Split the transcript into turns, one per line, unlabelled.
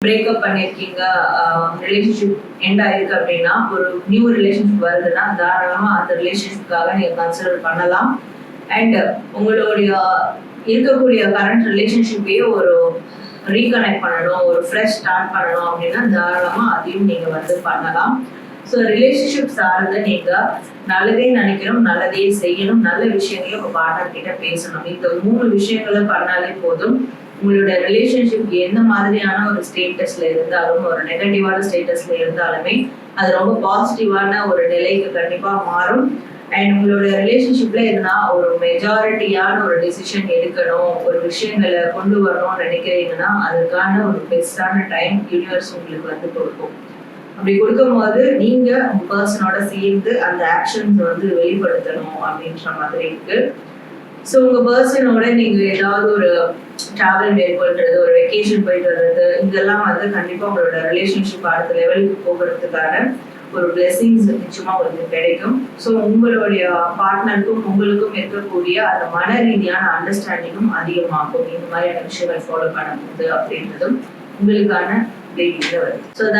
Breakup பண்ணிருக்கீங்க, relationship end ஆயிருக்கு அப்படின்னா ஒரு நியூ ரிலேஷன்ஷிப் வருதுன்னா தாராளமா அந்த ரிலேஷன்ஷிப்காக நீங்க கன்சிடர் பண்ணலாம். அண்ட் உங்களுடைய இருக்கக்கூடிய கரண்ட் ரிலேஷன்ஷிப்பையே ஒரு ரீகனெக்ட் பண்ணணும், ஒரு ஃப்ரெஷ் ஸ்டார்ட் பண்ணணும் அப்படின்னா தாராளமா அதையும் நீங்க பண்ணலாம். ஸோ ரிலேஷன்ஷிப் சார்ந்து நீங்க நல்லதே நினைக்கணும், நல்லதே செய்யணும், நல்ல விஷயங்களையும் உங்க பார்ட்னர் கிட்ட பேசணும். இந்த 3 விஷயங்களை பண்ணாலே போதும். உங்களோட ரிலேஷன்ஷிப் எந்த மாதிரியான ஒரு ஸ்டேட்டஸ்ல இருந்தாலும், ஒரு நெகட்டிவான ஸ்டேட்டஸ்ல இருந்தாலுமே அது ரொம்ப பாசிட்டிவான ஒரு நிலைக்கு கண்டிப்பா மாறும். அண்ட் உங்களோட ரிலேஷன்ஷிப்ல எதுனா ஒரு மெஜாரிட்டியான ஒரு டிசிஷன் எடுக்கணும், ஒரு விஷயங்களை கொண்டு வரணும்னு நினைக்கிறீங்கன்னா அதுக்கான ஒரு பெஸ்டான டைம் யூனிவர்ஸ் உங்களுக்கு கொடுக்கும். அப்படி கொடுக்கும்போது நீங்க உங்க பர்சனோட சேர்ந்து அந்த ஆக்ஷன்ஸ் வெளிப்படுத்தணும் அப்படின்ற மாதிரி இருக்கு. ஸோ உங்க பர்சனோட நீங்க ஏதாவது ஒரு டிராவல் மேற்கொள்றது, ஒரு வெக்கேஷன் போயிட்டு வர்றது, இதெல்லாம் கண்டிப்பா உங்களோட ரிலேஷன்ஷிப் அடுத்த லெவலுக்கு போகிறதுக்கான ஒரு பிளெஸிங்ஸ் நிச்சயமா உங்களுக்கு கிடைக்கும். ஸோ உங்களுடைய பார்ட்னருக்கும் உங்களுக்கும் இருக்கக்கூடிய அந்த மன ரீதியான அண்டர்ஸ்டாண்டிங்கும் அதிகமாகும். இந்த மாதிரியான விஷயங்கள் ஃபாலோ பண்ணும்போது அப்படின்றதும் உங்களுக்கான வருது. ஸோ